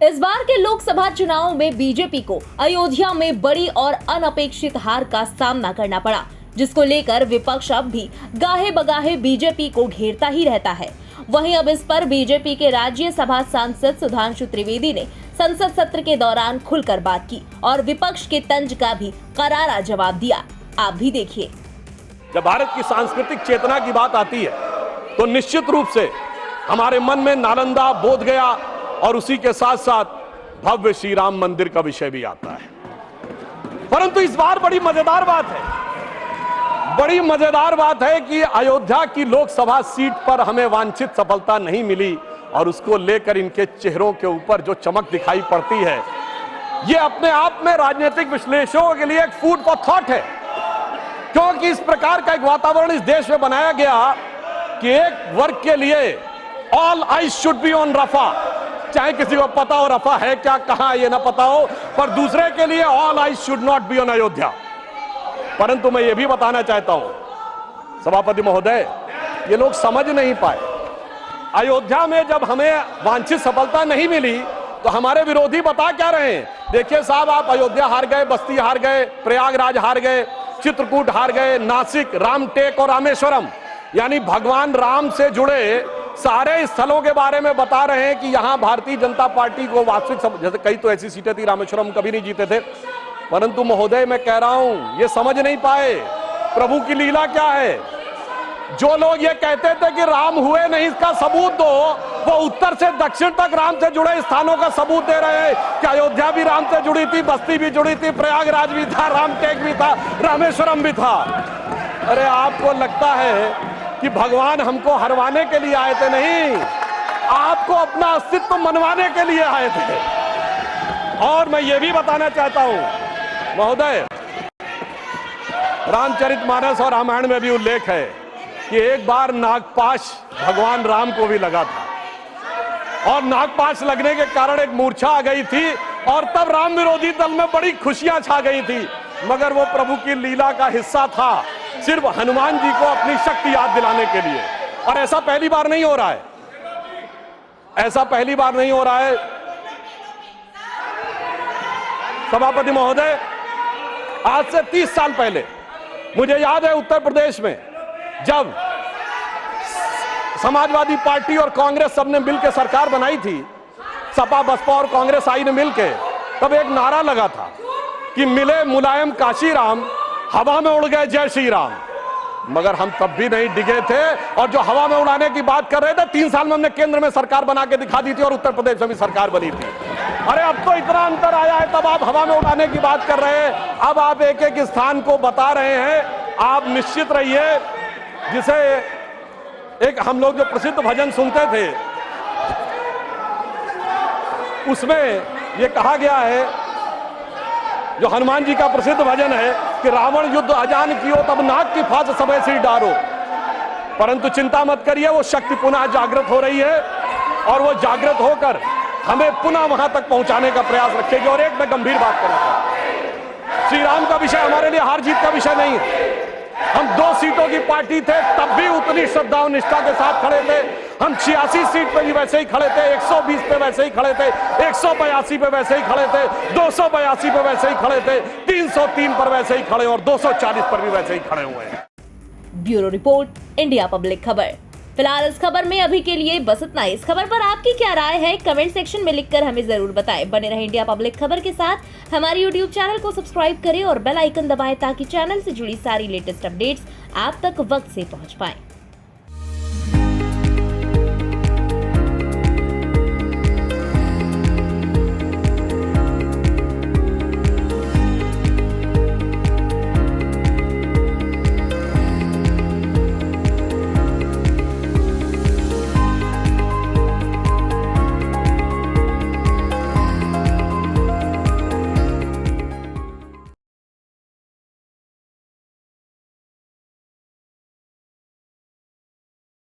इस बार के लोकसभा चुनाव में बीजेपी को अयोध्या में बड़ी और अनपेक्षित हार का सामना करना पड़ा, जिसको लेकर विपक्ष अब भी गाहे बगाहे बीजेपी को घेरता ही रहता है। वहीं अब इस पर बीजेपी के राज्यसभा सांसद सुधांशु त्रिवेदी ने संसद सत्र के दौरान खुलकर बात की और विपक्ष के तंज का भी करारा जवाब दिया। आप भी देखिए। जब भारत की सांस्कृतिक चेतना की बात आती है तो निश्चित रूप से हमारे मन में नालंदा, बोधगया और उसी के साथ साथ भव्य श्री राम मंदिर का विषय भी आता है। परंतु इस बार बड़ी मजेदार बात है कि अयोध्या की लोकसभा सीट पर हमें वांछित सफलता नहीं मिली और उसको लेकर इनके चेहरों के ऊपर जो चमक दिखाई पड़ती है, ये अपने आप में राजनीतिक विश्लेषकों के लिए एक फूड फॉर थॉट है। क्योंकि इस प्रकार का एक वातावरण इस देश में बनाया गया कि एक वर्ग के लिए all eyes should be on Rafah, चाहे किसी को पता हो रफा है क्या, कहां ये ना पता हो, पर दूसरे के लिए all eyes should not be on Ayodhya. परंतु मैं ये भी बताना चाहता हूं सभापति महोदय, ये लोग समझ नहीं पाए। अयोध्या में जब हमें वांछित सफलता नहीं मिली तो हमारे विरोधी बता क्या रहे हैं। देखिए साहब, आप अयोध्या हार गए, बस्ती हार गए, प्रयागराज हार गए, चित्रकूट हार गए, नासिक, रामटेक और रामेश्वरम, यानी भगवान राम से जुड़े सारे स्थलों के बारे में बता रहे हैं कि यहां भारतीय जनता पार्टी को वास्तविक, जैसे कई तो ऐसी सीटें थी रामेश्वरम कभी नहीं जीते थे। परंतु महोदय मैं कह रहा हूं, ये समझ नहीं पाए प्रभु की लीला क्या है। जो लोग ये कहते थे कि राम हुए नहीं, इसका सबूत दो, वो उत्तर से दक्षिण तक राम से जुड़े स्थानों का सबूत दे रहे हैं कि अयोध्या भी राम से जुड़ी थी, बस्ती भी जुड़ी थी, प्रयागराज भी था, रामटेक भी था, रामेश्वरम भी था। अरे आपको लगता है कि भगवान हमको हरवाने के लिए आए थे? नहीं, आपको अपना अस्तित्व मनवाने के लिए आए थे। और मैं ये भी बताना चाहता हूं महोदय, रामचरितमानस और रामायण में भी उल्लेख है कि एक बार नागपाश भगवान राम को भी लगा था और नागपाश लगने के कारण एक मूर्छा आ गई थी और तब राम विरोधी दल में बड़ी खुशियां छा गई थी। मगर वो प्रभु की लीला का हिस्सा था, सिर्फ हनुमान जी को अपनी शक्ति याद दिलाने के लिए। और ऐसा पहली बार नहीं हो रहा है, ऐसा पहली बार नहीं हो रहा है सभापति महोदय। आज से 30 साल पहले मुझे याद है उत्तर प्रदेश में जब समाजवादी पार्टी और कांग्रेस सबने मिलकर सरकार बनाई थी, सपा बसपा और कांग्रेस आई ने मिलकर, तब एक नारा लगा था कि मिले मुलायम काशी राम, हवा में उड़ गए जय श्री राम। मगर हम तब भी नहीं डिगे थे और जो हवा में उड़ाने की बात कर रहे थे, 3 साल में हमने केंद्र में सरकार बना के दिखा दी थी और उत्तर प्रदेश में भी सरकार बनी थी। अरे अब तो इतना अंतर आया है, तब आप हवा में उड़ाने की बात कर रहे हैं, अब आप एक एक स्थान को बता रहे हैं। आप निश्चित रहिए, जिसे एक हम लोग जो प्रसिद्ध भजन सुनते थे उसमें यह कहा गया है, जो हनुमान जी का प्रसिद्ध भजन है कि रावण युद्ध अजान कियो तब नाग की फांस सबे सिर डारो। परंतु चिंता मत करिए, वो शक्ति पुनः जागृत हो रही है और वो जागृत होकर हमें पुनः वहां तक पहुंचाने का प्रयास रखेगी। और एक मैं गंभीर बात करना चाहता हूं, श्री राम का विषय हमारे लिए हार जीत का विषय नहीं है। हम 2 सीटों की पार्टी थे, तब भी उतनी श्रद्धा और निष्ठा के साथ खड़े थे। हम 86 सीट पे भी वैसे ही खड़े थे, 120 पे वैसे ही खड़े थे, 182 पे वैसे ही खड़े थे, 282 पे वैसे ही खड़े थे, 303 पर वैसे ही खड़े और 240 पर भी वैसे ही खड़े हुए हैं। ब्यूरो रिपोर्ट, इंडिया पब्लिक खबर। फिलहाल इस खबर में अभी के लिए बस इतना ही। इस खबर पर आपकी क्या राय है, कमेंट सेक्शन में लिखकर हमें जरूर बताएं। बने रहे इंडिया पब्लिक खबर के साथ। हमारे YouTube चैनल को सब्सक्राइब करें और बेल आइकन दबाएं ताकि चैनल से जुड़ी सारी लेटेस्ट अपडेट्स आप तक वक्त से पहुंच पाएं।